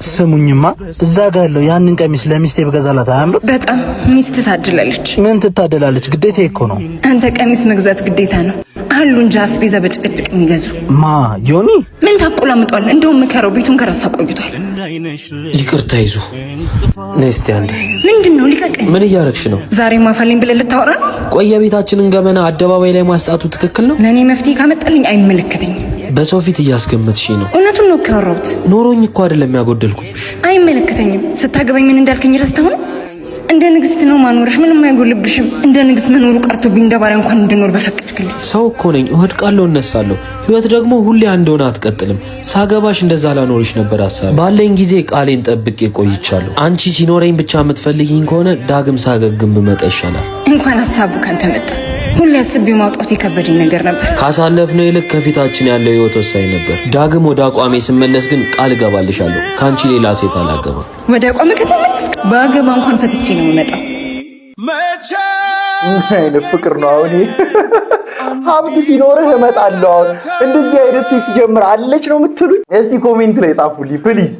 ስሙኝማ እዛ ጋር ያለው ያንን ቀሚስ ለሚስቴ በገዛላት አያምርም? በጣም ሚስት ታድላለች። ምን ትታደላለች? ግዴታ እኮ ነው። አንተ ቀሚስ መግዛት ግዴታ ነው አሉ እንጂ አስቤዛ በጭቅጭቅ የሚገዙ ማ ዮኒ ምን ታቆላምጧል? እንደውም ምከረው፣ ቤቱን ከረሳ ቆይቷል። ይቅርታ ይዙ ነስቲ አንዴ። ምንድነው? ሊቀቀኝ። ምን እያረግሽ ነው? ዛሬ ማፋልኝ ብለህ ልታወራ ነው? ቆየ ቤታችንን ገመና አደባባይ ላይ ማስጣቱ ትክክል ነው? ለኔ መፍትሄ ካመጣልኝ አይመለከተኝም። በሰው ፊት እያስገመትሽ ነው። እውነቱን ነው ያወራሁት። ኖሮኝ እኮ አይደለም ያጎደልኩብሽ። አይመለከተኝም። ስታገባኝ ምን እንዳልከኝ ረስተው ነው? እንደ ንግስት ነው ማኖርሽ፣ ምንም አይጎልብሽም። እንደ ንግስት መኖሩ ቀርቶብኝ እንደ ባሪያ እንኳን እንድኖር በፈቀድክልኝ። ሰው እኮ ነኝ፣ እወድቃለሁ፣ እነሳለሁ። ህይወት ደግሞ ሁሌ አንድ ሆና አትቀጥልም። ሳገባሽ እንደዛ ላኖርሽ ነበር ሐሳብ። ባለኝ ጊዜ ቃሌን ጠብቄ ቆይቻለሁ። አንቺ ሲኖረኝ ብቻ የምትፈልጊኝ ከሆነ ዳግም ሳገግም ብመጣ ይሻላል። እንኳን ሐሳቡ ካንተ መጣ። ሁሌ አስቤ ማውጣት የከበደኝ ነገር ነበር። ካሳለፍነው ይልቅ ከፊታችን ያለው ህይወት ወሳኝ ነበር። ዳግም ወደ አቋሜ ስመለስ ግን ቃል እገባልሻለሁ፣ ካንቺ ሌላ ሴት አላገባም። ወደ አቋሜ ከተመለስክ ባገባ እንኳን ፈትቼ ነው የምመጣው። ምን አይነት ፍቅር ነው አሁን? ሀብት ሲኖርህ እመጣለሁ። አሁን እንደዚህ አይነት ሴት ሲጀምር አለች ነው የምትሉኝ? እስቲ ኮሜንት ላይ ጻፉልኝ ፕሊዝ።